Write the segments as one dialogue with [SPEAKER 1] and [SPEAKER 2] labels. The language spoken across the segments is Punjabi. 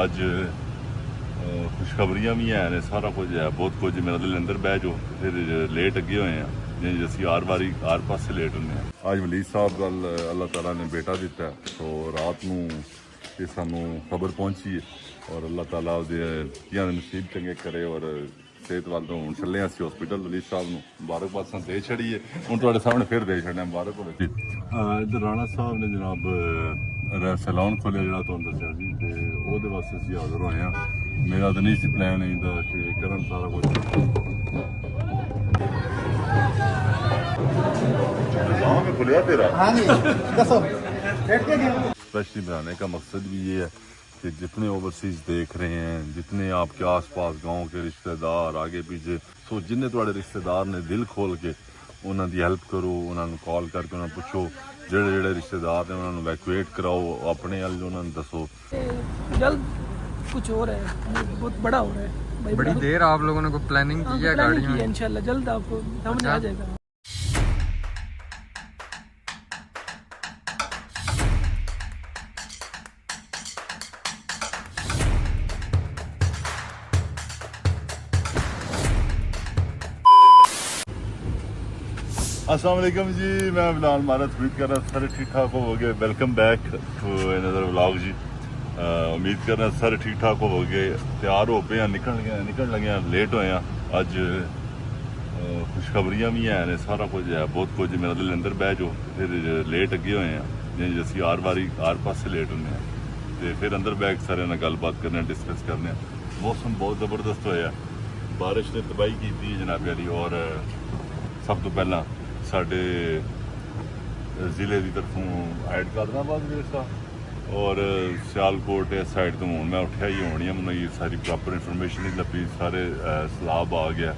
[SPEAKER 1] ਅੱਜ ਖੁਸ਼ਖਬਰੀਆਂ ਵੀ ਹੈ ਨੇ, ਸਾਰਾ ਕੁਝ ਹੈ, ਬਹੁਤ ਕੁਝ। ਮੇਰਾ ਦਿਲ ਅੰਦਰ ਬਹਿ ਜਾਓ, ਫਿਰ ਲੇਟ ਅੱਗੇ ਹੋਏ ਆ ਜਿਵੇਂ ਅਸੀਂ ਹਰ ਪਾਸੇ ਲੇਟ ਹੁੰਦੇ ਹਾਂ। ਅੱਜ ਵਲੀ ਸਾਹਿਬ ਵੱਲ ਅੱਲਾਹ ਤਾਲਾ ਨੇ ਬੇਟਾ ਦਿੱਤਾ, ਸੋ ਰਾਤ ਨੂੰ ਇਹ ਸਾਨੂੰ ਖਬਰ ਪਹੁੰਚੀ ਹੈ ਔਰ ਅੱਲਾਹ ਤਾਲਾ ਉਹਦੇ ਧੀਆਂ ਦੇ ਨਸੀਬ ਚੰਗੇ ਕਰੇ ਔਰ ਸਿਹਤ ਵੱਲ ਤੋਂ ਹੁਣ ਚੱਲੇ ਅਸੀਂ ਹਸਪੀਟਲ। ਵਲੀ ਸਾਹਿਬ ਨੂੰ ਮੁਬਾਰਕਬਾਦ ਸਾਨੂੰ ਦੇ ਛੜੀ ਹੈ, ਹੁਣ ਤੁਹਾਡੇ ਸਾਹਮਣੇ ਫਿਰ ਦੇ ਛੱਡਿਆ ਮੁਬਾਰਕ ਹੋਵੇ। ਇੱਧਰ ਰਾਣਾ ਸਾਹਿਬ ਨੇ ਜਨਾਬ ਸੈਲੂਨ ਖੋਲ੍ਹਿਆ ਜਿਹੜਾ ਤੁਹਾਨੂੰ ਦੱਸਿਆ ਸੀ, ਤੇ ਉਹਦੇ ਵਾਸਤੇ ਅਸੀਂ ਹਾਜ਼ਰ ਹੋਏ ਹਾਂ। ਮੇਰਾ ਤਾਂ ਨਹੀਂ ਸੀ ਪਲਾਨ ਇਹਦਾ ਕਿ ਕਰਨ ਸਾਰਾ ਕੁਝ। खुलिया तेरा?
[SPEAKER 2] हाँ जी, दसो।
[SPEAKER 1] स्पेशली बनाने का मकसद भी ये है कि जितने ओवरसीज देख रहे हैं, जितने आपके आसपास गांव के रिश्तेदार आगे पीछे, सो जिन्हें थोड़े रिश्तेदार ने दिल खोल के उन्होंने दी हेल्प करो, उन्होंने कॉल करके उन्होंने पूछो, जेड़े जेड़े रिश्तेदार ने उन्होंने वैक्यूएट कराओ, अपने हल उन्होंने दसो।
[SPEAKER 3] जल्द कुछ हो रहा है, बहुत बड़ा हो रहा है।
[SPEAKER 4] बड़ी देर आप लोगों ने कोई प्लानिंग की है गाड़ी में?
[SPEAKER 3] इंशाल्लाह जल्द आपको समझ आ जाएगा।
[SPEAKER 1] अस्सलाम वालेकुम जी, मैं बिलाल मारत उम्मीद कर रहा सारे ठीक ठाक होवोगे। Welcome back to another vlog जी। उम्मीद कर रहा सारे ठीक ठाक होवोगे। तैयार हो पे निकल लगे हैं, लेट होए हैं। अज खुशखबरियां भी है ने, सारा कुछ है, बहुत कुछ। मेरा दिल अंदर बह जाओ, फिर लेट अगे होए हैं जिवें असीं हर पासे लेट होंगे हैं, तो फिर अंदर बैग सारे नाल गलबात करने, डिस्कस करने। मौसम बहुत ज़बरदस्त होया, बारिश ने तबाही की जनाब वाली। और सब तो पहला साढ़े ज़िले की तरफों ऐड कादराबाद विरसा और सियालकोट इस साइड तो हूँ मैं उठा ही होनी है, मैंने ये सारी प्रॉपर इन्फॉर्मेशन नहीं लभी। सारे सैलाब आ गया,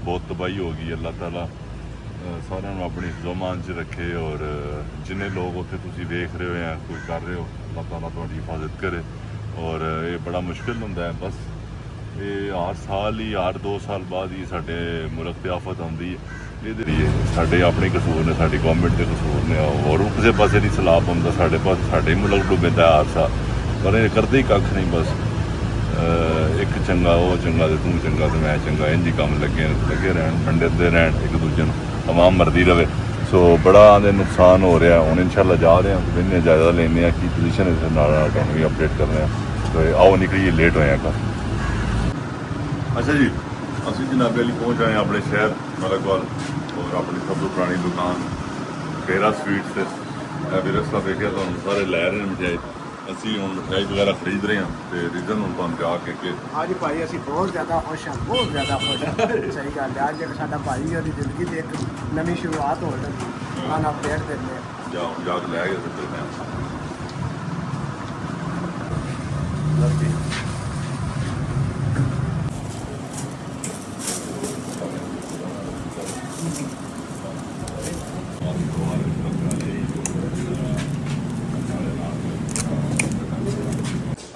[SPEAKER 1] बहुत तबाही हो गई। अल्लाह ताला सारे अपनी ज़ुबान च रखे और जिन्हें लोग उत्थे तुसीं देख रहे हो या कोई कर रहे हो, अल्लाह ताला तुहाडी हिफाजत करे। और ये बड़ा मुश्किल होंदा है, बस ये हर साल ही, हर 2 साल बाद ही साडे मुल्क ते आफत आउंदी है। साढ़े अपने कसूर ने, साड़ी गौरमेंट के कसूर ने, और किसी पास नहीं सैलाब आता। साढ़े पास साढ़े मुल्क डुबेंदा हर साल, पर ये करते ही कख नहीं। बस एक चंगा वो चंगा तो तू चंगा तो मैं चंगा, इंज ही कम लगे रहन, वंडते रहन एक दूजे को, तमाम मरदी रहे। सो बड़ा आदे नुकसान हो रहा है। हम इंशाल्लाह जा रहे हैं, बिन्ने जायजा लेने की पोजीशन भी अपडेट कर रहे हैं। तो आओ निकलिए, लेट होए हैं। अच्छा जी, ਅਸੀਂ ਜਨਾਬੇ ਵਾਲੀ ਪਹੁੰਚ ਆਏ ਆਪਣੇ ਸ਼ਹਿਰ ਮਲਕਵਾਲ ਔਰ ਆਪਣੀ ਸਭ ਤੋਂ ਪੁਰਾਣੀ ਦੁਕਾਨ ਖੇਰਾ ਸਵੀਟਸ ਤੇ ਵਿਰਸਾ ਦੇਖਿਆ ਤੁਹਾਨੂੰ ਸਾਰੇ ਲੈ ਰਹੇ ਨੇ ਮਠਿਆਈ। ਅਸੀਂ ਹੁਣ ਮਠਿਆਈ ਵਗੈਰਾ ਖਰੀਦ ਰਹੇ ਹਾਂ ਤੇ ਰੀਜ਼ਨ ਹੁਣ ਤੁਹਾਨੂੰ ਜਾ ਕੇ ਕਿ
[SPEAKER 2] ਅੱਜ ਭਾਈ ਅਸੀਂ ਬਹੁਤ ਜ਼ਿਆਦਾ ਖੁਸ਼ ਹਾਂ, ਬਹੁਤ ਜ਼ਿਆਦਾ ਖੁਸ਼ ਹਾਂ। ਸਹੀ ਗੱਲ ਹੈ, ਅੱਜ ਇੱਕ ਸਾਡਾ ਭਾਈ ਉਹਦੀ ਜ਼ਿੰਦਗੀ ਦੀ ਇੱਕ ਨਵੀਂ ਸ਼ੁਰੂਆਤ ਹੋ ਲੱਗੀ, ਉਹਨਾਂ ਅਪਡੇਟ ਦਿੰਦੇ ਹਾਂ।
[SPEAKER 1] ਜਾ ਕੇ ਲੈ ਕੇ ਦਿੱਤੇ ਨੇ।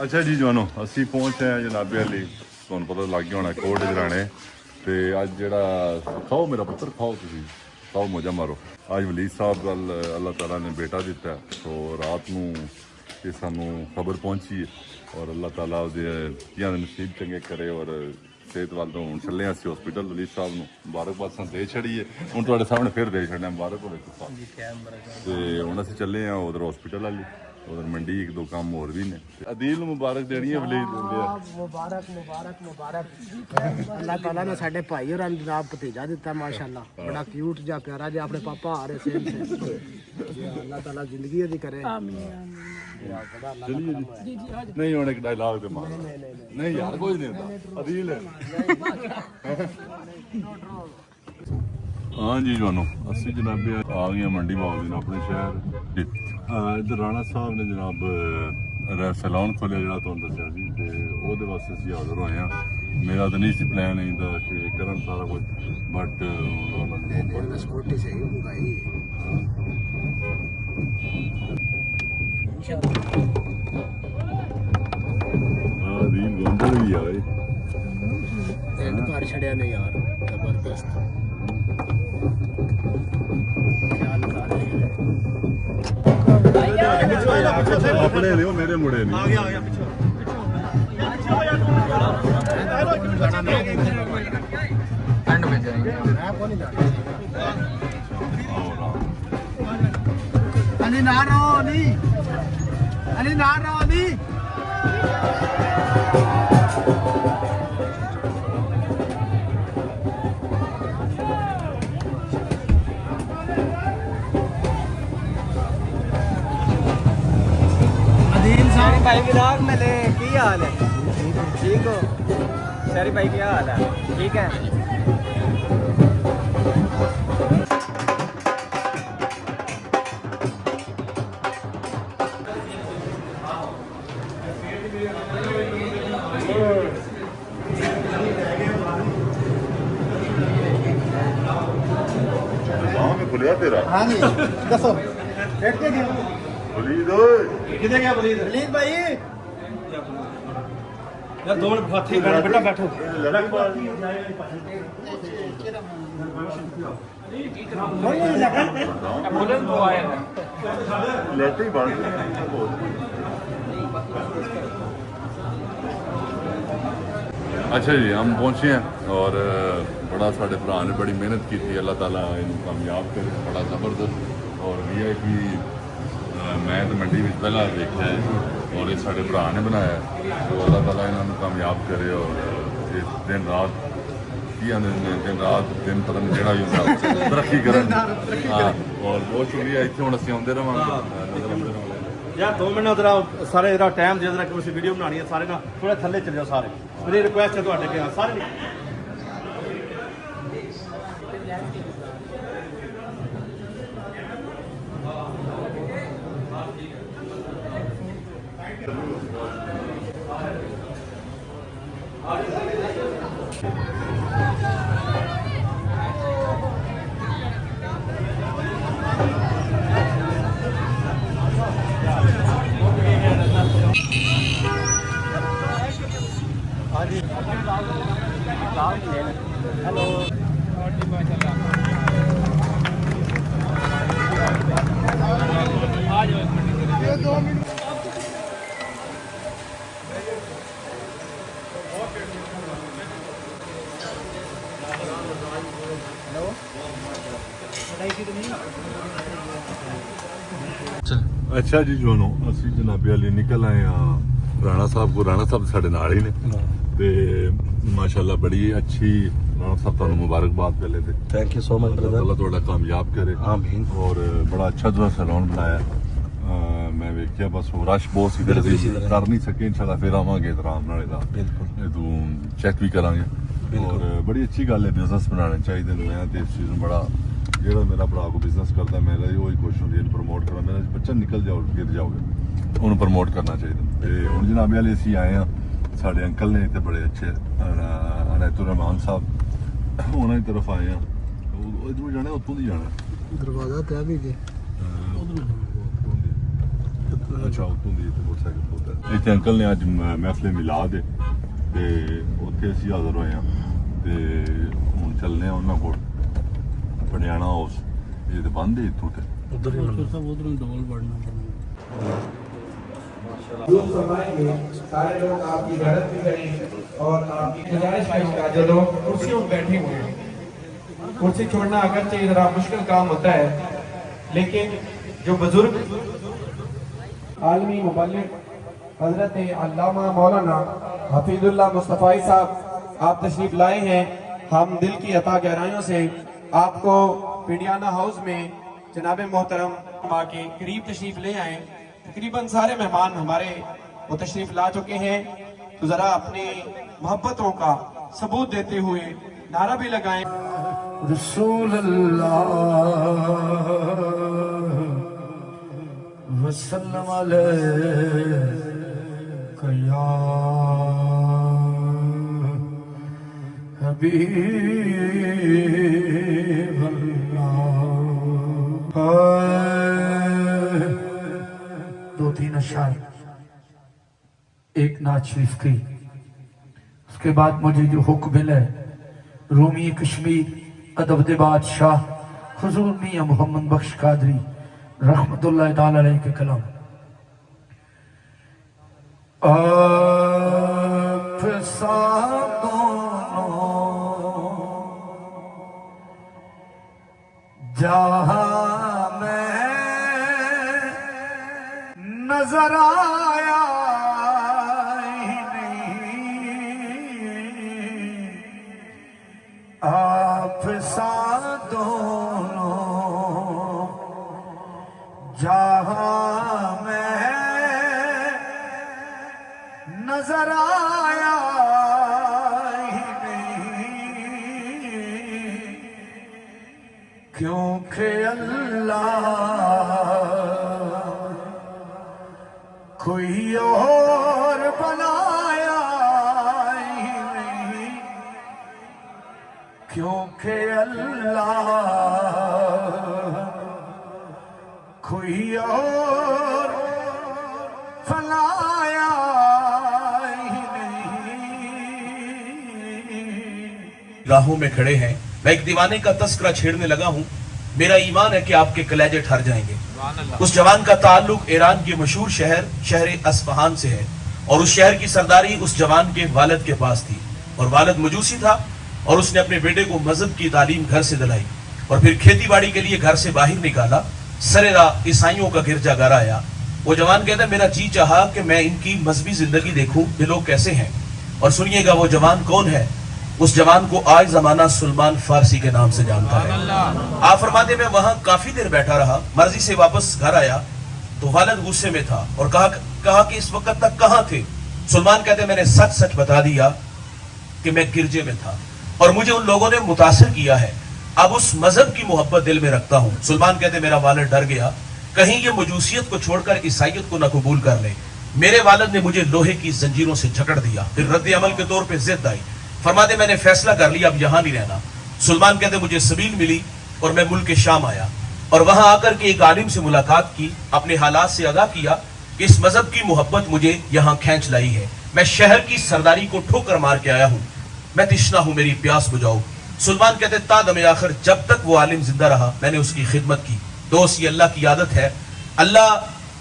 [SPEAKER 1] अच्छा जी जवानों, असी पहुँच आए जनाबे वाली, तुहानूं पता लग गया होना कोट जराने। तो अज जिहड़ा खाओ मेरा पुत्र, खाओ तुसीं, खाओ मौजा मारो। अज वली साहब वाल अल्लाह ताला ने बेटा दिता, तो रात नूं ये सानूं खबर पहुंची है और अल्लाह ताला उहदे धीआं दे नसीब चंगे करे और सेहत वाल तो हुण चले ਅਸੀਂ हॉस्पिटल। वली साहब ਨੂੰ ਮੁਬਾਰਕਬਾਦ ਸਾਨੂੰ ਦੇ ਛੜੀ ਹੈ, ਹੁਣ ਤੁਹਾਡੇ ਸਾਹਮਣੇ ਫਿਰ ਦੇ ਛੱਡਿਆ। ਮੁਬਾਰਕ ਹੋਵੇ ਤੇ ਹੁਣ ਅਸੀਂ ਚੱਲੇ ਆ ਉਧਰ ਹਸਪੀਟਲ ਵਾਲੀ, उधर मंडी 1-2 काम और भी ने। अदील मुबारक देनी है।
[SPEAKER 2] मुबारक मुबारक मुबारक। अल्लाह ताला ने साडे भाई और जनाब भतीजा दिता, माशाल्लाह, बड़ा क्यूट जा प्यारा जा। अपने पापा आ रहे से अल्लाह ताला जिंदगी दी करे।
[SPEAKER 1] चलिए जी, नहीं होने एक डायलॉग दे मारो। नहीं यार कुछ नहीं होता, अदील है। हाँ जी जवानों, असी जनाबे आ गए मंडी बाबू अपने शहर। इधर राणा साहब ने जनाब सैलून खोलिया ਜਿਹੜਾ ਤੁਹਾਨੂੰ ਦੱਸਿਆ ਸੀ, ਤੇ ਉਹਦੇ ਵਾਸਤੇ ਅਸੀਂ ਹਾਜ਼ਰ ਹੋਏ ਹਾਂ। ਮੇਰਾ ਤਾਂ ਨਹੀਂ ਸੀ ਪਲਾਨ ਇਹਦਾ ਕਿ ਕਰਨ ਸਾਰਾ ਕੁਝ, ਬਟ ਉਹਨਾਂ ਨੇ
[SPEAKER 2] ਸਕੂਟੀ ਸਹੀ ਮੰਗਾਈ
[SPEAKER 1] ਹਾਂ ਦੀ ਗੋਂਦਲ ਵੀ ਆ ਬਈ,
[SPEAKER 2] ਐਂਡ ਕਰ ਛੜਿਆ ਨੇ ਯਾਰ, ਜ਼ਬਰਦਸਤ।
[SPEAKER 1] ਆਪਣੇ ਨੇ ਉਹ ਮੇਰੇ ਮੁੰਡੇ ਨੇ।
[SPEAKER 2] ਆ ਗਿਆ ਪਿੱਛੋਂ।
[SPEAKER 4] اینڈ پہ جائیں گے.
[SPEAKER 2] میں کو نہیں جانا.
[SPEAKER 1] اور
[SPEAKER 2] علی نہ رہو علی. علی نہ رہو علی.
[SPEAKER 5] شہری بھائی ولاگ ملے کی حال ہے؟ ٹھیک ہو شہری بھائی کیا حال ہے؟ ٹھیک ہے.
[SPEAKER 1] گاؤں میں کھلیا تیرا
[SPEAKER 2] ہاں جی دسو بیٹھ کے گیا
[SPEAKER 1] ولید اوئے
[SPEAKER 2] کدھر گیا ولید بھائی یار 2 منٹ ہاتھ ہی بیٹا بیٹھو
[SPEAKER 1] لیتے ہی بڑھ اچھا جی ہم پہنچے ہیں اور بڑا ساڈے بھرا نے بڑی محنت کی تھی. اللہ تعالیٰ ان کامیاب کرے. بڑا زبردست اور وی آئی پی میں تو منڈی میں پہلا دیکھا ہے اور یہ ساڈے بھرا نے بنایا ہے. تو اللہ تعالیٰ انہوں نے کامیاب کرے اور اس دن رات کی دن رات دن پتہ نہیں جہاں بھی ہوتا ترقی کرن. ہاں اور بہت شکریہ. اتنے ہوں اسی آتے رہے
[SPEAKER 6] یار 2 منٹ ذرا سارے ذرا ٹائم دے ذرا کہ ویڈیو بنانی ہے سارے نا تھوڑے تھلے چل جاؤ سارے. میری ریکویسٹ ہے تھوڑے کہ سارے
[SPEAKER 4] چل
[SPEAKER 1] اچھا جی جو اسی جناب علی نکل آئے ہاں رانا صاحب کو. رانا صاحب ساڈے نال ہی نے تے ماشاءاللہ بڑی اچھی. رانا صاحب تانوں مبارکباد پہلے تے
[SPEAKER 6] تھینک یو سو مچ
[SPEAKER 1] اللہ تہاڈا کامیاب کرے.
[SPEAKER 6] آمین.
[SPEAKER 1] اور بڑا اچھا جو سیلون بنایا. میں ویکھیا بس وہ رش بہت سی کر نہیں سکے. انشاءاللہ پھر آواں گے آرام نال دا بالکل چیک بھی کراں گے. اور بڑی اچھی گل ہے بزنس بنانے چاہیے. میں تے اس چیز نوں بڑا جہاں میرا بڑا کو بزنس کرتا ہے میرا وہی کوشش ہوتی ہے پروموٹ کرنا. میرا بچہ نکل جاؤ گر جاؤ گے انہوں پروموٹ کرنا چاہیے. ہوں جناب والے اسی آئے ہاں. سارے انکل نے اتنے بڑے اچھے عنایت الرحمان صاحب انہوں کی طرف آئے ہیں. ادھر جانا اتوں دی جانا
[SPEAKER 2] دروازہ پہ بھی جی.
[SPEAKER 1] اچھا اتوں دی موٹر سائیکل ہوتا ہے. اتنے انکل نے اج محفل میلاد ہے تے اتنے اسی حاضر ہوئے ہیں تے ہوں چلنے انہوں کو پٹیانا ہاؤس. یہ تو بند ہے اتوں تے
[SPEAKER 7] سارے لوگ آپ کی عزت بھی کریں اور آپ کی گزارش کا جو لوگ کرسیوں میں بیٹھے ہوئے ہیں. کرسی چھوڑنا اگرچہ ذرا مشکل کام ہوتا ہے لیکن جو بزرگ عالمی مبلغ حضرت علامہ مولانا حفیظ اللہ مصطفی صاحب آپ تشریف لائے ہیں. ہم دل کی عطا گہرائیوں سے آپ کو پنڈیانہ ہاؤس میں جناب محترم ماں کے قریب تشریف لے آئے. تقریباً سارے مہمان ہمارے وہ تشریف لا چکے ہیں. تو ذرا اپنی محبتوں کا ثبوت دیتے ہوئے نعرہ بھی لگائیں.
[SPEAKER 2] رسول اللہ وسلم علیہ یا حبیب اللہ. 2-3 اشعار ایک نعت شریف کی. اس کے بعد مجھے جو حکم ملا ہے رومی کشمیر ادب دے بادشاہ حضور میاں محمد بخش قادری رحمت اللہ تعالی علیہ کے کلام. آپ ساتوں
[SPEAKER 8] جہاں میں نظر آیا ہی نہیں آپ سا دونوں جہاں میں نظر آیا ہی نہیں کیونکہ اللہ کوئی اور بنایا ہی نہیں کیونکہ اللہ کوئی اور فلایا ہی نہیں.
[SPEAKER 9] راہوں میں کھڑے ہیں. میں ایک دیوانے کا تذکرہ چھیڑنے لگا ہوں. میرا ایمان ہے کہ آپ کے کلیجے ٹھر جائیں گے. اس جوان کا تعلق ایران کے مشہور شہر اصفہان سے ہے اور اس شہر کی سرداری اس جوان کے والد کے پاس تھی اور والد مجوسی تھا اور اس نے اپنے بیٹے کو مذہب کی تعلیم گھر سے دلائی اور پھر کھیتی باڑی کے لیے گھر سے باہر نکالا. سرے راہ عیسائیوں کا گرجا گھر آیا. وہ جوان کہتا ہے میرا جی چاہا کہ میں ان کی مذہبی زندگی دیکھوں یہ لوگ کیسے ہیں. اور سنیے گا وہ جوان کون ہے. اس جوان کو آج زمانہ سلمان فارسی کے نام سے جانتا ہے. آپ فرماتے میں وہاں کافی دیر بیٹھا رہا. مرضی سے واپس گھر آیا تو والد غصے میں تھا اور کہا کہ اس وقت تک کہاں تھے. سلمان کہتے میں نے سچ سچ بتا دیا کہ میں گرجے میں تھا اور مجھے ان لوگوں نے متاثر کیا ہے. اب اس مذہب کی محبت دل میں رکھتا ہوں. سلمان کہتے میرا والد ڈر گیا کہیں یہ مجوسیت کو چھوڑ کر عیسائیت کو نہ قبول کر لے. میرے والد نے مجھے لوہے کی زنجیروں سے جکڑ دیا. پھر رد عمل کے طور پہ ضد آئی. فرماتے میں نے فیصلہ کر لیا اب یہاں نہیں رہنا. سلمان کہتے مجھے سبیل ملی اور میں ملک شام آیا اور وہاں آ کر کے ایک عالم سے ملاقات کی. اپنے حالات سے آگاہ کیا کہ اس مذہب کی محبت مجھے یہاں کھینچ لائی ہے. میں شہر کی سرداری کو ٹھوکر مار کے آیا ہوں. میں تشنا ہوں میری پیاس بجھاؤ. سلمان کہتے تا دم آخر جب تک وہ عالم زندہ رہا میں نے اس کی خدمت کی. دوست یہ اللہ کی عادت ہے. اللہ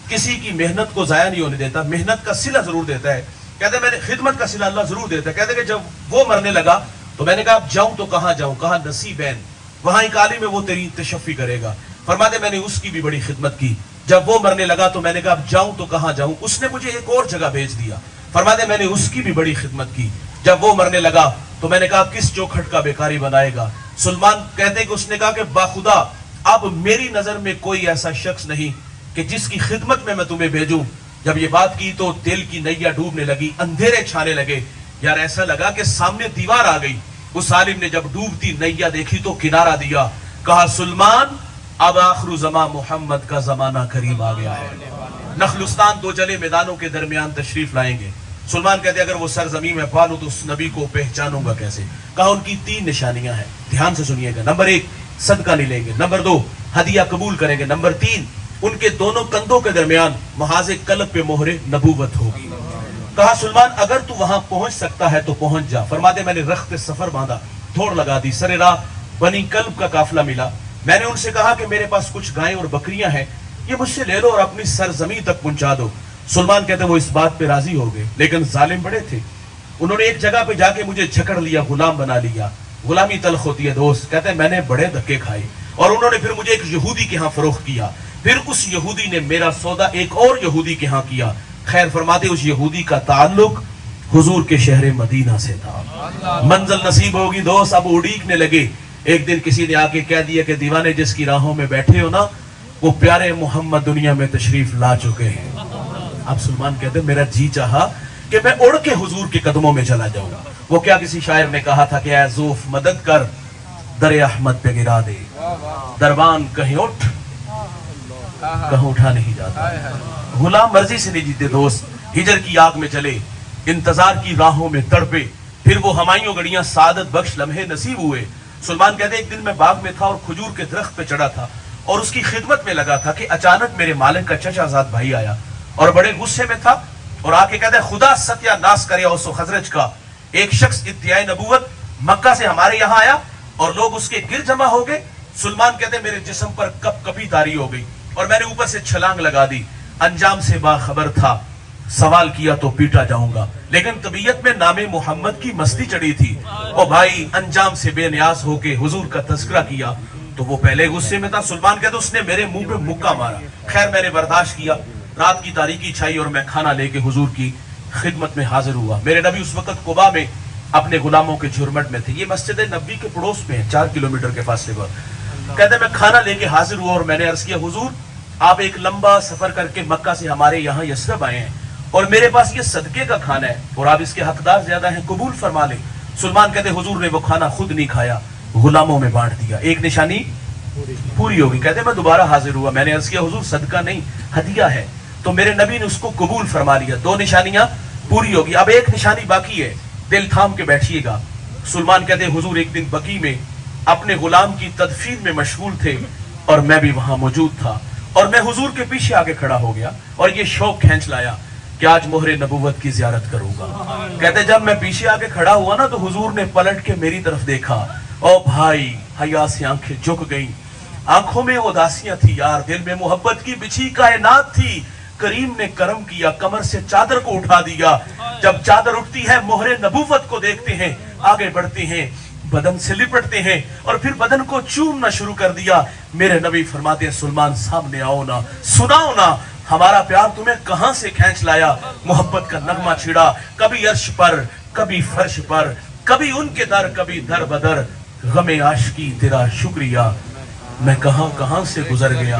[SPEAKER 9] کسی کی محنت کو ضائع نہیں ہونے دیتا. محنت کا صلہ ضرور دیتا ہے. کہتے میں نے خدمت کا صلہ اللہ ضرور دیتا ہے. کہتے کہ جب وہ مرنے لگا تو میں نے کہا اب جاؤں تو کہاں جاؤں. کہا نصیبین وہاں ایک عالم ہے وہ تیری تشفی کرے گا. فرماتے میں نے اس کی بھی بڑی خدمت کی. جب وہ مرنے لگا تو میں نے کہا اب جاؤں تو کہاں جاؤں. اس نے مجھے ایک اور جگہ بھیج دیا. فرماتے میں نے اس کی بھی بڑی خدمت کی. جب وہ مرنے لگا تو میں نے کہا کس چوکھٹ کا بیکاری بنائے گا. سلمان کہتے کہ اس نے کہا کہ باخدا اب میری نظر میں کوئی ایسا شخص نہیں کہ جس کی خدمت میں تمہیں بھیجوں. جب یہ بات کی تو دل کی نیا ڈوبنے لگی. اندھیرے چھانے لگے. یار ایسا لگا کہ سامنے دیوار آ گئی. اس عالم نے جب ڈوبتی نیا دیکھی تو کنارہ دیا. کہا سلمان اب آخر زمان محمد کا زمانہ قریب آ گیا ہے. نخلستان دو جلے میدانوں کے درمیان تشریف لائیں گے. سلمان کہتے اگر وہ سرزمین میں پالوں تو اس نبی کو پہچانوں گا کیسے. کہا ان کی 3 نشانیاں ہیں. دھیان سے سنیے گا. نمبر 1 صدقہ نہیں لیں گے. نمبر 2 ہدیہ قبول کریں گے. نمبر 3 ان کے دونوں کندھوں کے درمیان محاذ قلب پہ مہر نبوت ہوگی. کہا سلمان اگر تو وہاں پہنچ سکتا ہے تو پہنچ جا. فرماتے میں نے رخت سفر باندھا. دوڑ لگا دی. سر راہ بنی کلب کا قافلہ ملا. میں نے ان سے کہا کہ میرے پاس کچھ گائیں اور بکریاں ہیں یہ مجھ سے لے لو اور اپنی سرزمین تک پہنچا دو. سلمان کہتے وہ اس بات پہ راضی ہو گئے لیکن ظالم بڑے تھے. انہوں نے ایک جگہ پہ جا کے مجھے جھکڑ لیا. غلام بنا لیا. غلامی تلخ ہوتی ہے دوست. کہتے ہیں میں نے بڑے دھکے کھائے اور انہوں نے پھر مجھے ایک یہودی کے ہاں فروخت کیا. پھر اس یہودی نے میرا سودا ایک اور یہودی کے ہاں کیا. خیر فرماتے اس یہودی کا تعلق حضور کے شہر مدینہ سے تھا. منزل نصیب ہوگی دوست. اب اڑیکنے لگے. ایک دن کسی نے آ کے کہہ دیا کہ دیوانے جس کی راہوں میں بیٹھے ہو نا وہ پیارے محمد دنیا میں تشریف لا چکے ہیں. اب سلمان کہتے ہیں میرا جی چاہا کہ میں اڑ کے حضور کے قدموں میں چلا جاؤں. وہ کیا کسی شاعر نے کہا تھا کہ اے زوف مدد کر در احمد پہ گرا دے. دربان کہیں اٹھ کہیں اٹھا نہیں جاتا. غلام مرضی سے نہیں جیتے دوست. ہجر کی آگ میں چلے. انتظار کی راہوں میں تڑپے. پھر وہ ہمایوں گڑیاں سعادت بخش لمحے نصیب ہوئے. سلمان کہتے ایک دن میں باغ میں تھا اور کھجور کے درخت پہ چڑھا تھا اور اس کی خدمت میں لگا تھا کہ اچانک میرے مالک کا چچا زاد بھائی آیا اور بڑے غصے میں تھا اور آ کے کہتا ہے خدا ستیہ ناس کرے اوس و خزرج کا. ایک شخص ادعائے نبوت مکہ سے ہمارے یہاں آیا اور لوگ اس کے گر جمع ہو گئے. سلمان کہتے ہیں میرے جسم پر کپ کپی تاری ہو گئی اور میں نے اوپر سے چھلانگ لگا دی. انجام سے باخبر تھا. سوال کیا تو پیٹا جاؤں گا لیکن طبیعت میں نام محمد کی مستی چڑھی تھی. او بھائی انجام سے بے نیاز ہو کے حضور کا تذکرہ کیا तो वो पहले गुस्से में था। सुलेमान कहते उसने मेरे मुंह पे मुक्का मारा। खैर मैंने बर्दाश्त किया। रात की तारीकी छाई और मैं खाना लेके हुजूर की खिदमत में हाजिर हुआ। मेरे नबी उस वक्त कुबा में अपने गुलामों के झुरमट में थे। ये मस्जिद नबी के पड़ोस में है, 4 किलोमीटर के फासले पर। कहते मैं खाना लेके हाजिर हुआ और मैंने अर्ज किया हुजूर आप एक लंबा सफर करके मक्का से हमारे यहाँ यसरब आए हैं और मेरे पास ये सदके का खाना है और आप इसके हकदार ज्यादा हैं, कबूल फरमा ले। सुलेमान कहते हुजूर ने वो खाना खुद नहीं खाया, गुलामों में बांट दिया। एक निशानी पूरी होगी। कहते मैं दोबारा हाजिर हुआ। मैंने अर्ज किया हुजूर सदका नहीं हदिया है, तो मेरे नबी ने उसको कबूल फरमा लिया। 2 निशानियां पूरी होगी। अब एक निशानी बाकी है, दिल थाम के बैठिएगा। सुलेमान कहते हुजूर एक दिन बकी में अपने गुलाम की तदफीन में मशगूल थे और मैं भी वहां मौजूद था और मैं हुजूर के पीछे आके खड़ा हो गया और ये शौक खींच लाया कि आज मोहरे नबूवत की जियारत करूंगा। कहते जब मैं पीछे आके खड़ा हुआ ना तो हुजूर ने पलट के मेरी तरफ देखा। ओ भाई, हया से आंखें झुक गईं, आंखों में उदासियां थी यार, दिल में मोहब्बत की बिछी कायनात थी। करीम ने करम किया, कमर से चादर को उठा दिया। जब चादर उठती है मोहरे नबूवत को देखते हैं, आगे बढ़ते हैं, बदन से लिपटते हैं और फिर बदन को चूमना शुरू कर दिया। मेरे नबी फरमाते हैं सुलेमान सामने आओ ना, सुनाओ ना हमारा प्यार तुम्हें कहां से खींच लाया। मोहब्बत का नगमा छिड़ा, कभी अर्श पर कभी फर्श पर, कभी उनके दर कभी दर बदर। गमे आशिकी तेरा शुक्रिया, मैं कहां कहां से गुजर गया।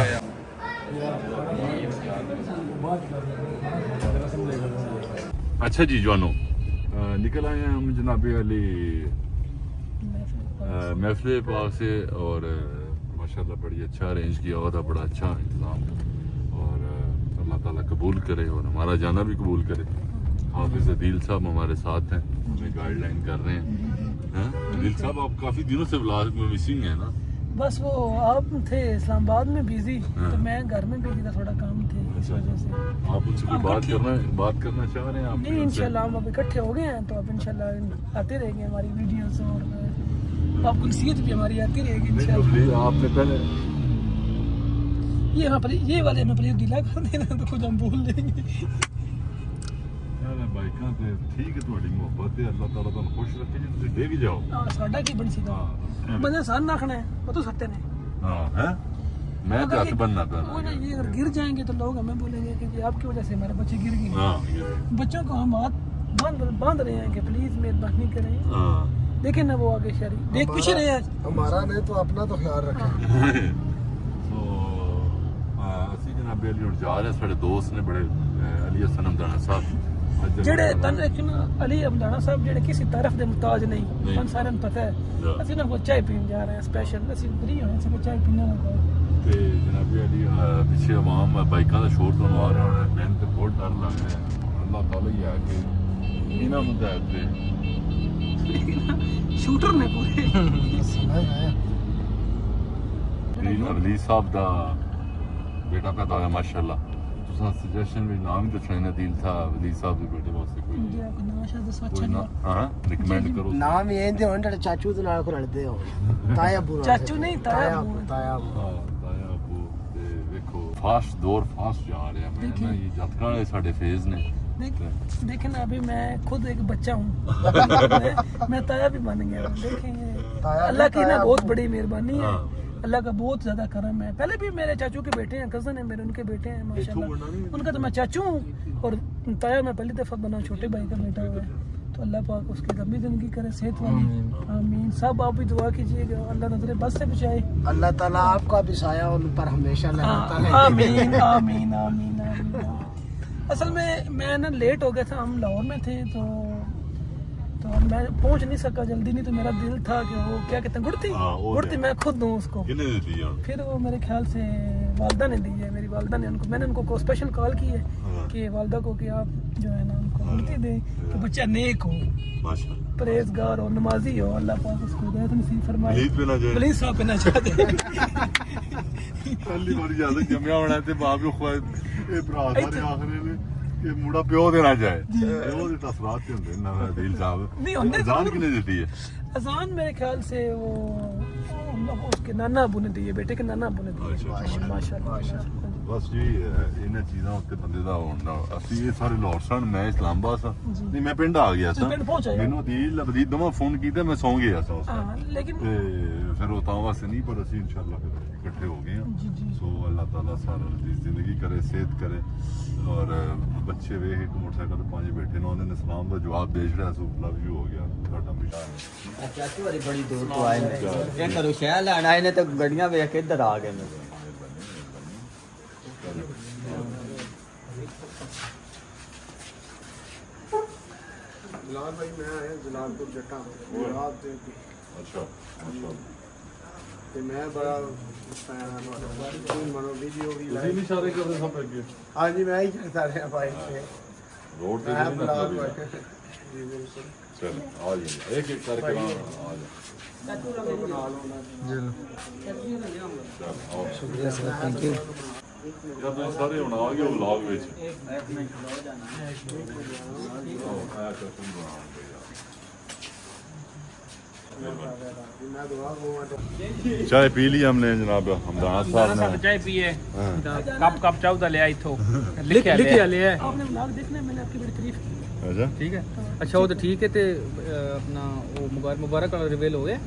[SPEAKER 1] अच्छा जी जवानों, निकल आए हैं हम जनाब अली महफिल पाक से और माशाल्लाह बड़ी अच्छा अरेंज किया हुआ था, बड़ा अच्छा इंतज़ाम और अल्लाह ताला कबूल करे और हमारा जाना भी कबूल करे। हाफिज अदील साहब हमारे साथ हैं, हमें गाइडलाइन कर रहे हैं। अदील साहब आप काफ़ी दिनों से व्लॉग में मिसिंग है ना?
[SPEAKER 3] बस वो आप थे इस्लामाबाद में बिजी, तो मैं घर में बिजी था, थोड़ा काम थे इस वजह से।
[SPEAKER 1] आप उनसे कोई बात करना चाह रहे हैं आप?
[SPEAKER 3] नहीं, इंशाल्लाह हम अब इकट्ठे हो गए हैं तो अब इंशाल्लाह आते रहेंगे हमारी वीडियोस और आपको नसीहत भी हमारी आती रहेगी इंशाल्लाह।
[SPEAKER 1] आपने पहले
[SPEAKER 3] ये यहाँ पर ये वाले में प्लीज ढीला कर देना तो कुछ हम बोल लेंगे।
[SPEAKER 1] बाइकां ते ठीक है, ਤੁਹਾਡੀ ਮੁਹੱਬਤ ਹੈ, ਅੱਲਾਹ ਤਾਲਾ ਤੁਹਾਨੂੰ ਖੁਸ਼ ਰੱਖੇ ਜੀ, ਤੁਸੀਂ ਡਿੱਗ ਜਾਓ।
[SPEAKER 3] हाँ साडा की बन सीधा बंदे सान नाखना है, वो तो सत्य ने।
[SPEAKER 1] हाँ है, मैं तो हाथ बनना था।
[SPEAKER 3] वो ना ये अगर गिर जाएंगे तो लोग हमें बोलेंगे कि जी आपकी वजह से हमारे बच्चे गिर गए।
[SPEAKER 1] हाँ
[SPEAKER 3] बच्चों को हम हाथ बांध रहे हैं कि प्लीज मेहरबानी करें।
[SPEAKER 1] हाँ
[SPEAKER 3] देखें ना वो आगे शहरी देख पीछे रहे आज
[SPEAKER 2] हमारा नहीं तो अपना तो ख्याल रखें।
[SPEAKER 1] तो ਅਸੀਂ ਜਨਾਬ ਅਲੀ ਹੁਣ ਜਾ ਰਹੇ, ਸਾਡੇ ਦੋਸਤ ਨੇ ਬੜੇ ਅਲੀ ਹਸਨ ਹਮਦਾਨਾ ਸਾਹਿਬ
[SPEAKER 3] ਜਿਹੜੇ ਤਨ ਅਲੀ ਹਮਦਾਨਾ ਸਾਹਿਬ ਜਿਹੜੇ ਕਿਸੇ ਤਾਰਫ ਦੇ ਮੁਤਾਜ ਨਹੀਂ, ਤੁਹਾਨੂੰ ਸਾਰਿਆਂ ਨੂੰ ਪਤਾ ਹੈ। ਅਸੀਂ ਨਾ ਕੋਈ ਚਾय ਪੀਣ ਜਾ ਰਹੇ ਹਾਂ ਸਪੈਸ਼ਲ, ਅਸੀਂ ਫਰੀ ਹੋਏ ਸੀ, ਚਾय ਪੀਣਾ ਹੋਗਾ।
[SPEAKER 1] ਤੇ ਜਨਾਬ ਅਲੀ ਪਿੱਛੇ ਆਵਾਮ ਬਾਈਕਾਂ ਦਾ ਸ਼ੋਰ ਤੁਹਾਨੂੰ ਆ ਰਿਹਾ ਹੋਣਾ, ਮੈਨੂੰ ਤੇ ਬਹੁਤ ਡਰ ਲੱਗ ਰਿਹਾ। ਅੱਲਾਹ ਤਾਲਾ ਹੀ ਆ ਕਿ ਇਹਨਾਂ ਮੁਤਾਬਕ
[SPEAKER 3] ਸ਼ੂਟਰ ਨੇ ਪੂਰੇ
[SPEAKER 1] ਅਲੀ ਸਾਹਿਬ ਦਾ बेटा पैदा होया माशाल्लाह। तुसा सजेशन भी नाम तो छने दिल था अली साहब दे बेटे वास्ते कोई
[SPEAKER 3] ਜੀ ਆਪਕੋ ਨਾਮ ਸ਼ਾਇਦ ਦੱਸੋ
[SPEAKER 1] कोई ना
[SPEAKER 3] ਅੱਛਾ
[SPEAKER 1] हां रिकमेंड करो।
[SPEAKER 2] ਨਾਮ ਇਹ ਦੇ ਹੁਣ ਜਿਹੜੇ ਚਾਚੂ ਦੇ ਨਾਲ ਕੋ ਲੜਦੇ ਹੋ, ਤਾਇਆ ਬੁਰਾ
[SPEAKER 3] ਚਾਚੂ ਨਹੀਂ ਤਾਇਆ ਬੂ।
[SPEAKER 2] ਤਾਇਆ
[SPEAKER 1] हां दाया अबू ते देखो फास्ट दौर फास्ट जा रहे हैं। मैं ना ये जतका वाले साडे फेज ने
[SPEAKER 3] देखें ना, अभी मैं खुद एक बच्चा हूँ मैं ताया भी बन गया। देखेंगे अल्लाह की ना बहुत बड़ी मेहरबानी है, अल्लाह का बहुत ज़्यादा करम है। पहले भी मेरे चाचू के बेटे हैं, कज़न है मेरे, उनके बेटे हैं माशाल्लाह, उनका तो मैं चाचू हूँ और ताया मैं पहली दफ़ा बना, छोटे भाई का बेटा हुआ है। तो अल्लाह पाक उसकी लंबी ज़िंदगी करे, सेहत वाली, आमीन। सब आप भी दुआ कीजिएगा, अल्लाह नजर बस से बचाए,
[SPEAKER 2] अल्लाह ताला आपका भी साया उन पर हमेशा लगाता है।
[SPEAKER 3] आमीन आमीन आमीन आमीन। असल में मैं ना लेट हो गया था, हम लाहौर में थे तो मैं पहुंच नहीं सका जल्दी, नहीं तो मेरा दिल था कि वो क्या कहते हैं गुड़ती मैं खुद दूं उसको।
[SPEAKER 1] किने दे दिया? फिर
[SPEAKER 3] वो मेरे ख्याल से वालदा ने दी है, मेरी वालदा ने उनको, मैंने उनको स्पेशल कॉल की है कि वालदा को कि आप जो है ना उनको गुड़ती दे कि बच्चा नेक हो,
[SPEAKER 1] माशाल्लाह,
[SPEAKER 3] परहेजगार हो, नमाजी हो, अल्लाह पाक उसको हिदायत नसीब फरमाए।
[SPEAKER 1] प्लीज पे ना जाए,
[SPEAKER 3] प्लीज साहब पे ना जाए।
[SPEAKER 1] पहली बार ज्यादा जमया होना ते बाप को ख्वाब ए भरा सारे आखरे ने कि मुड़ा प्यो देना जाए, वो दे तसरात के होंदे ना दिल साहब।
[SPEAKER 3] नहीं होंदे,
[SPEAKER 1] जान किने देती है
[SPEAKER 3] अजान? मेरे ख्याल से वो उसके नाना अबू ने दी है, बेटे के नाना अबू ने दी है माशाल्लाह।
[SPEAKER 1] ਬਸ ਜੀ ਇਹਨਾਂ ਚੀਜ਼ਾਂ ਉੱਤੇ ਬੰਦੇ ਦਾ ਹੋਣਾ। ਅਸੀਂ ਇਹ ਸਾਰੇ ਲਾਹੌਰ ਸਨ, ਮੈਂ ਇਸਲਾਮਾਬਾਦ ਸਾਂ, ਨਹੀਂ ਮੈਂ ਪਿੰਡ ਆ ਗਿਆ ਸਾਂ।
[SPEAKER 3] ਪਿੰਡ ਪਹੁੰਚ ਆਏ।
[SPEAKER 1] ਮੈਨੂੰ ਅਦੀਲ ਦੋਵਾਂ ਫੋਨ ਕੀਤਾ, ਮੈਂ ਸੌਂ ਗਿਆ ਸਾਂ ਉਸ time।
[SPEAKER 3] ਹਾਂ ਲੇਕਿਨ
[SPEAKER 1] ਤੇ ਫਿਰ ਉਹ ਤਾਂ ਵਾਸਤੇ ਨਹੀਂ, ਪਰ ਅਸੀਂ ਇਨਸ਼ਾਅੱਲਾ ਫਿਰ ਇਕੱਠੇ ਹੋ ਗਏ ਹਾਂ। ਸੋ ਅੱਲਾਹ ਤਾਲਾ ਸਾਰਿਆਂ ਦੀ ਜ਼ਿੰਦਗੀ करे, सेहत करे। और बच्चे वे एक मोटरसाइकिल पे 5 बैठे ना, उन्होंने सलाम का जवाब भेज रहा, सो लव यू हो गया साडा मिठाई।
[SPEAKER 5] चाचू वाली बड़ी दूर तो आए ने, ये करो शहर लाना आए ने तो गड्डियां वेख के इधर आ गए ने।
[SPEAKER 2] जलाल भाई मैं आया जलालपुर जट्टा रात दे
[SPEAKER 1] अच्छा अच्छा
[SPEAKER 2] ਤੇ ਮੈਂ ਬੜਾ ਫੈਨ ਹਾਂ ਤੁਹਾਡਾ। ਮਨੋ ਵੀਡੀਓ ਵੀ
[SPEAKER 1] ਤੁਸੀਂ ਵੀ ਸਾਰੇ ਕਰਦੇ ਸਭ ਅੱਗੇ
[SPEAKER 2] ਹਾਂਜੀ ਮੈਂ ਹੀ ਕਰਦਾ ਰਿਹਾ ਬਾਈਕ ਤੇ
[SPEAKER 1] रोड पे
[SPEAKER 2] ਮੈਂ
[SPEAKER 1] नहीं
[SPEAKER 2] ਬਲੌਗ
[SPEAKER 1] मतलब
[SPEAKER 2] ਬਣਾ- ਜੀ ਬਿਲਕੁਲ
[SPEAKER 1] चल आ जाइए एक एक करके आ जा
[SPEAKER 5] थैंक यू।
[SPEAKER 1] जब तुम सारे हुन आ गए व्लॉग विच
[SPEAKER 2] ਮੈਂ ਦੁਆ ਹੋਵਾਂ।
[SPEAKER 1] चाय पी ली हमने जनाब हमदाना साहब ने
[SPEAKER 5] चाय पिए कप कप चाउ लिया इथों
[SPEAKER 4] लिखिया लिया
[SPEAKER 3] आपने व्लॉग देखना है, मैंने आपकी बड़ी तारीफ की।
[SPEAKER 1] अच्छा
[SPEAKER 4] ठीक है। अच्छा वो तो ठीक है। ते अपना वो मुबारक वाला रिवेल हो गया।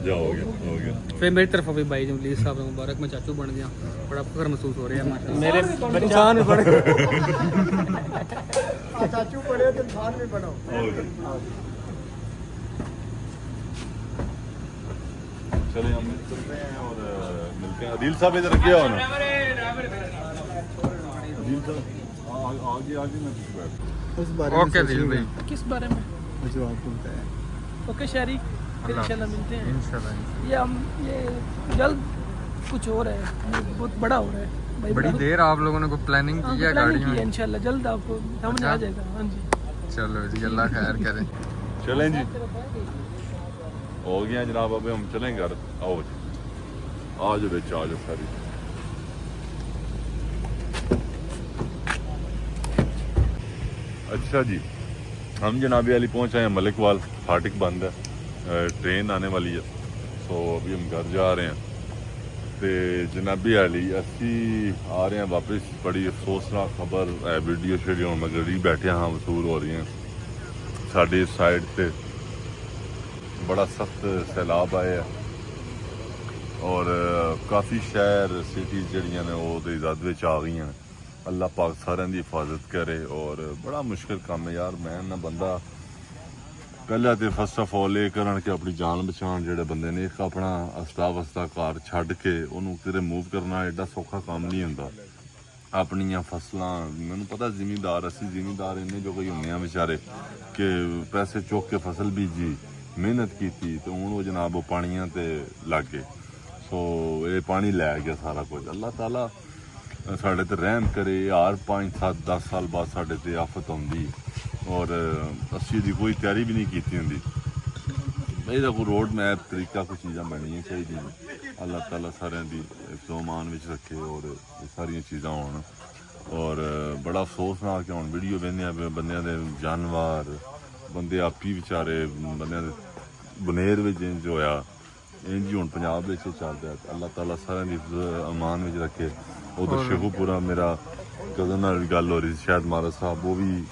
[SPEAKER 1] जा हो गया
[SPEAKER 4] फिर मेरी तरफ भी भाई जमलीस साहब मुबारक, मैं चाचू बन गया, बड़ा फख्र महसूस हो रहा है माशाल्लाह।
[SPEAKER 5] मेरे
[SPEAKER 4] इंसान भी बड़े
[SPEAKER 2] ਚਾਚੂ ਬੜੇ ਤੇ ਇਨਸਾਨ ਵੀ ਬਣੋ।
[SPEAKER 1] चले हम चल रहे हैं और मिलते हैं। अदील साहब इधर रखिए हो ना, अदील साहब आगे आगे मैं बैठ।
[SPEAKER 4] ओके दिल भाई
[SPEAKER 3] किस बारे में?
[SPEAKER 2] जो आपको बताया
[SPEAKER 3] ओके शहरी, फिर इंशाल्लाह मिलते हैं।
[SPEAKER 4] इंशाल्लाह।
[SPEAKER 3] ये हम ये जल्द कुछ हो रहा है, बहुत बड़ा हो रहा है भाई।
[SPEAKER 4] बड़ी देर आप लोगों ने कोई प्लानिंग की है गाड़ी में?
[SPEAKER 3] इंशाल्लाह जल्द आपको समझ आ जाएगा। हाँ जी
[SPEAKER 4] चलो जी अल्लाह खैर करे।
[SPEAKER 1] चलें जी, हो गया जनाब, अब हम चलें घर। आओ जी आ जाओ बेच आ जाओ सारी। अच्छा जी हम जनाबी वाली पहुंच आए हैं मलिकवाल। फाटक बंद है, ट्रेन आने वाली है, तो अभी हम घर जा रहे हैं। तो जनाबी वाली असी आ रहे हैं वापस। बड़ी अफसोसनाक खबर है, वीडियो शेडियो में गरीब बैठे हाँ वसूल हो रही हैं। साड़ी साइड से बड़ा सख्त सैलाब आया और काफ़ी शहर सिटी जड़ियाँ ने वो इजाद विच आ गई हैं। अल्लाह पाक सारिਆਂ ਦੀ हिफाजत करे। और बड़ा मुश्किल काम है यार। मैं ना बंदा पहले तो फस्ट ऑफ ऑल ये करन कि अपनी जान बचाने ਜਿਹੜੇ ਬੰਦੇ ਨੇ ਇੱਕ ਆਪਣਾ ਅਸਤਾ ਵਸਤਾ ਘਰ ਛੱਡ ਕੇ ਉਹਨੂੰ ਕਿਤੇ ਮੂਵ ਕਰਨਾ ਐਡਾ ਸੌਖਾ ਕੰਮ ਨਹੀਂ ਹੁੰਦਾ। ਆਪਣੀਆਂ ਫਸਲਾਂ ਮੈਨੂੰ ਪਤਾ ਜ਼ਿਮੀਂਦਾਰ ਅਸੀਂ ਜ਼ਿਮੀਂਦਾਰ ਇੰਨੇ ਜੋ ਕੋਈ ਹੁੰਦੇ ਆ ਵਿਚਾਰੇ ਕਿ ਪੈਸੇ ਚੁੱਕ ਕੇ ਫਸਲ ਬੀਜੀ ਮਿਹਨਤ ਕੀਤੀ ਤੇ ਹੁਣ ਉਹ ਜਨਾਬ ਉਹ ਪਾਣੀਆਂ ਤੇ ਲੱਗ ਗਏ। ਸੋ ਇਹ ਪਾਣੀ ਲੈ ਗਿਆ ਸਾਰਾ ਕੁਝ। ਅੱਲਾਹ ਤਾਲਾ ਸਾਡੇ ਤੇ ਰਹਿਮ ਕਰੇ। ਹਰ 5 7 10 ਸਾਲ ਬਾਅਦ ਸਾਡੇ ਤੇ ਆਫਤ ਆਉਂਦੀ और ਅਸੀਂ ਦੀ ਕੋਈ ਤਿਆਰੀ ਵੀ ਨਹੀਂ ਕੀਤੀ ਹੁੰਦੀ। ਇਹਦਾ ਕੋਈ ਰੋਡ ਮੈਪ ਤਰੀਕਾ ਕੋਈ ਚੀਜ਼ਾਂ ਬਣਨੀਆਂ ਚਾਹੀਦੀਆਂ। ਅੱਲਾਹ ਤਾਲਾ ਸਾਰਿਆਂ ਦੀ ਹਿਫਜ਼ੋ-ਅਮਾਨ ਵਿੱਚ ਰੱਖੇ ਔਰ ਇਹ ਸਾਰੀਆਂ ਚੀਜ਼ਾਂ ਹੋਣ। ਔਰ ਬੜਾ ਅਫਸੋਸਨਾਕ ਹੁਣ ਵੀਡੀਓ ਵੇਖਦੇ ਬੰਦਿਆਂ ਦੇ ਜਾਨਵਰ ਬੰਦੇ ਆਪੀ ਵਿਚਾਰੇ ਬੰਦਿਆਂ ਦੇ ਬਨੇਰ ਵਿੱਚ ਇੰਜ ਹੋਇਆ ਇੰਜ ਹੁਣ ਪੰਜਾਬ ਵਿੱਚ ਚੱਲ ਰਿਹਾ। ਅੱਲਾਹ ਤਾਲਾ ਸਾਰਿਆਂ ਦੀ ਹਿਫਜ਼ੋ-ਅਮਾਨ ਵਿੱਚ ਰੱਖੇ। ਉਧਰ ਸ਼ੇਖੂਪੁਰਾ ਮੇਰਾ ਕਜ਼ਨ ਨਾਲ ਵੀ ਗੱਲ ਹੋ ਰਹੀ ਸੀ, ਸ਼ਾਇਦ ਮਾਰਾ ਸਾਹਿਬ ਉਹ ਵੀ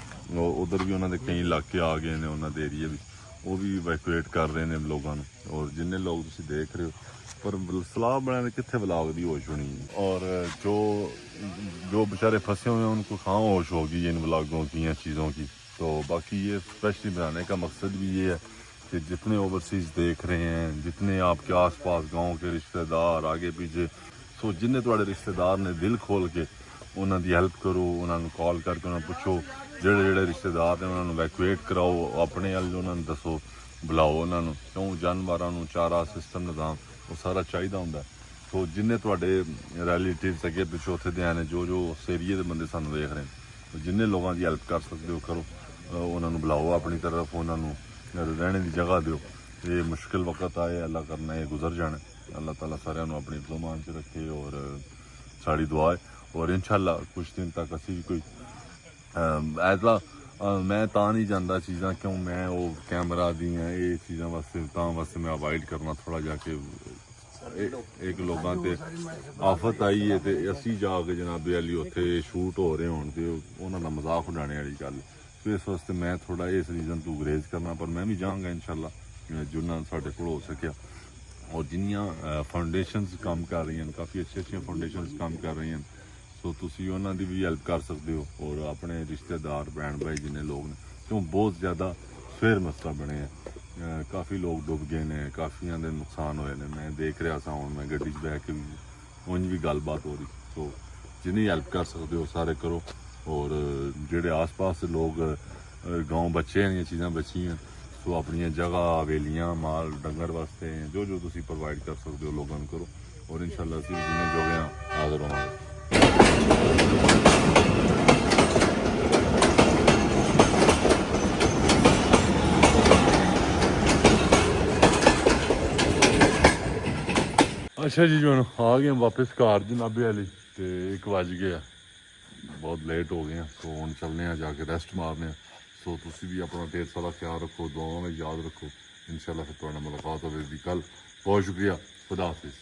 [SPEAKER 1] उधर भी उन्होंने कई इलाके आ गए ने उन्होंने एरिया भी वो भी इवैक्यूएट कर रहे हैं लोगों ने। और जिन्ने लोग तुम देख रहे हो पर सलाह बनाने कितने व्लॉग की होश होनी है। और जो बेचारे फंसे हुए हैं उनको कहाँ होश होगी इन व्लॉगों की या चीज़ों की। तो बाकी ये स्पेशली बनाने का मकसद भी ये है कि जितने ओवरसीज़ देख रहे हैं, जितने आपके आस पास गाँव के रिश्तेदार आगे पीछे, सो जिन्हें थोड़े रिश्तेदार ने दिल खोल के उन्होंने हेल्प करो, उन्होंने कॉल करके उन्होंने पूछो। ਜਿਹੜੇ ਜਿਹੜੇ ਰਿਸ਼ਤੇਦਾਰ ਨੇ ਉਹਨਾਂ ਨੂੰ ਵੈਕੂਏਟ ਕਰਾਓ, ਆਪਣੇ ਵੱਲ ਉਹਨਾਂ ਨੂੰ ਦੱਸੋ, ਬੁਲਾਓ ਉਹਨਾਂ ਨੂੰ, ਕਿਉਂ ਜਾਨਵਰਾਂ ਨੂੰ ਚਾਰਾ ਸਿਸਟਮ ਨਿਜ਼ਾਮ ਉਹ ਸਾਰਾ ਚਾਹੀਦਾ ਹੁੰਦਾ। ਸੋ ਜਿੰਨੇ ਤੁਹਾਡੇ ਰਿਲੇਟਿਵਸ ਅੱਗੇ ਪਿੱਛੇ ਉੱਥੇ ਦੇ ਆਏ ਨੇ, ਜੋ ਉਸ ਏਰੀਏ ਦੇ ਬੰਦੇ ਸਾਨੂੰ ਵੇਖ ਰਹੇ ਨੇ, ਜਿੰਨੇ ਲੋਕਾਂ ਦੀ ਹੈਲਪ ਕਰ ਸਕਦੇ ਹੋ ਕਰੋ, ਉਹਨਾਂ ਨੂੰ ਬੁਲਾਓ ਆਪਣੀ ਤਰਫ, ਉਹਨਾਂ ਨੂੰ ਰਹਿਣੇ ਦੀ ਜਗ੍ਹਾ ਦਿਓ। ਇਹ ਮੁਸ਼ਕਿਲ ਵਕਤ ਆਏ, ਅੱਲਾ ਕਰਨਾ ਇਹ ਗੁਜ਼ਰ ਜਾਣਾ। ਅੱਲਾਹ ਤਾਲਾ ਸਾਰਿਆਂ ਨੂੰ ਆਪਣੀ ਹਿਫਜ਼ੋ-ਅਮਾਨ 'ਚ ਰੱਖੇ ਔਰ ਸਾਡੀ ਦੁਆ ਹੈ। ਔਰ ਇਨਸ਼ਾਅੱਲਾ ਕੁਝ ਦਿਨ ਤੱਕ ਅਸੀਂ ਵੀ ਕੋਈ ਐਸਾ ਮੈਂ ਤਾਂ ਨਹੀਂ ਜਾਂਦਾ ਚੀਜ਼ਾਂ ਕਿਉਂ ਮੈਂ ਉਹ ਕੈਮਰਾ ਦੀਆਂ ਇਹ ਚੀਜ਼ਾਂ ਵਾਸਤੇ ਤਾਂ ਵਾਸਤੇ ਮੈਂ ਅਵਾਇਡ ਕਰਨਾ ਥੋੜ੍ਹਾ ਜਿਹਾ ਕਿ ਇੱਕ ਲੋਕਾਂ ਤੇ ਆਫਤ ਆਈ ਹੈ ਤੇ ਅਸੀਂ ਜਾ ਕੇ ਜਨਾਬ ਅਲੀ ਉੱਥੇ ਸ਼ੂਟ ਹੋ ਰਹੇ ਹੋਣ ਤੇ ਉਹਨਾਂ ਦਾ ਮਜ਼ਾਕ ਉਡਾਉਣੇ ਵਾਲੀ ਗੱਲ। ਸੋ ਇਸ ਵਾਸਤੇ ਮੈਂ ਥੋੜਾ ਇਸ ਰੀਜ਼ਨ ਤੋਂ ਗੁਰੇਜ਼ ਕਰਨਾ, ਪਰ ਮੈਂ ਵੀ ਜਾਵਾਂਗਾ ਇਨਸ਼ਾਅੱਲਾ ਜਿੰਨਾ ਸਾਡੇ ਕੋਲ ਹੋ ਸਕਿਆ। ਔਰ ਜਿੰਨੀਆਂ ਫਾਊਂਡੇਸ਼ਨਸ ਕੰਮ ਕਰ ਰਹੀਆਂ, ਕਾਫੀ ਅੱਛੀਆਂ ਫਾਊਂਡੇਸ਼ਨਸ ਕੰਮ ਕਰ ਰਹੀਆਂ, ਸੋ ਤੁਸੀਂ ਉਹਨਾਂ ਦੀ ਵੀ ਹੈਲਪ ਕਰ ਸਕਦੇ ਹੋ। ਔਰ ਆਪਣੇ ਰਿਸ਼ਤੇਦਾਰ ਭੈਣ ਭਾਈ ਜਿੰਨੇ ਲੋਕ ਨੇ, ਕਿਉਂ ਬਹੁਤ ਜ਼ਿਆਦਾ ਸਵੇਰ ਮਸਲਾ ਬਣੇ ਆ, ਕਾਫੀ ਲੋਕ ਡੁੱਬ ਗਏ ਨੇ, ਕਾਫੀਆਂ ਦੇ ਨੁਕਸਾਨ ਹੋਏ ਨੇ। ਮੈਂ ਦੇਖ ਰਿਹਾ ਸਾਂ, ਹੁਣ ਮੈਂ ਗੱਡੀ 'ਚ ਬਹਿ ਕੇ ਵੀ ਉਂਝ ਵੀ ਗੱਲਬਾਤ ਹੋ ਰਹੀ। ਸੋ ਜਿੰਨੀ ਹੈਲਪ ਕਰ ਸਕਦੇ ਹੋ ਸਾਰੇ ਕਰੋ। ਔਰ ਜਿਹੜੇ ਆਸ-ਪਾਸ ਦੇ ਲੋਕ ਗਾँव ਬੱਚੇ ਦੀਆਂ ਚੀਜ਼ਾਂ ਬਚੀਆਂ, ਸੋ ਆਪਣੀਆਂ ਜਗ੍ਹਾ ਹਵੇਲੀਆਂ ਮਾਲ ਡੰਗਰ ਵਾਸਤੇ ਜੋ ਜੋ ਤੁਸੀਂ ਪ੍ਰੋਵਾਈਡ ਕਰ ਸਕਦੇ ਹੋ ਲੋਕਾਂ ਨੂੰ ਕਰੋ। ਔਰ ਇਨਸ਼ਾਅੱਲਾ ਅਸੀਂ ਜਿੰਨੇ ਜੋਗੇ ਹਾਂ ਹਾਜ਼ਰ ਹੋਵਾਂਗੇ। ਅੱਛਾ ਜੀ, ਹੁਣ ਆ ਗਏ ਵਾਪਸ ਘਰ ਜਨਾਬੇ ਵਾਲੀ ਤੇ 1 ਵਜ ਗਿਆ, ਬਹੁਤ ਲੇਟ ਹੋ ਗਏ ਆ। ਸੋ ਹੁਣ ਚੱਲਨੇ ਆ, ਜਾ ਕੇ ਰੈਸਟ ਮਾਰਨੇ ਆ। ਸੋ ਤੁਸੀਂ ਵੀ ਆਪਣਾ ਢੇਰ ਸਾਰਾ ਖਿਆਲ ਰੱਖੋ, ਦੁਆਵਾਂ ਵਿੱਚ ਯਾਦ ਰੱਖੋ। ਇਨਸ਼ਾਅੱਲਾ ਫਿਰ ਤੁਹਾਡੇ ਨਾਲ ਮੁਲਾਕਾਤ ਹੋਵੇਗੀ ਕੱਲ। ਬਹੁਤ ਸ਼ੁਕਰੀਆ, ਖੁਦਾ ਹਾਫਿਜ਼।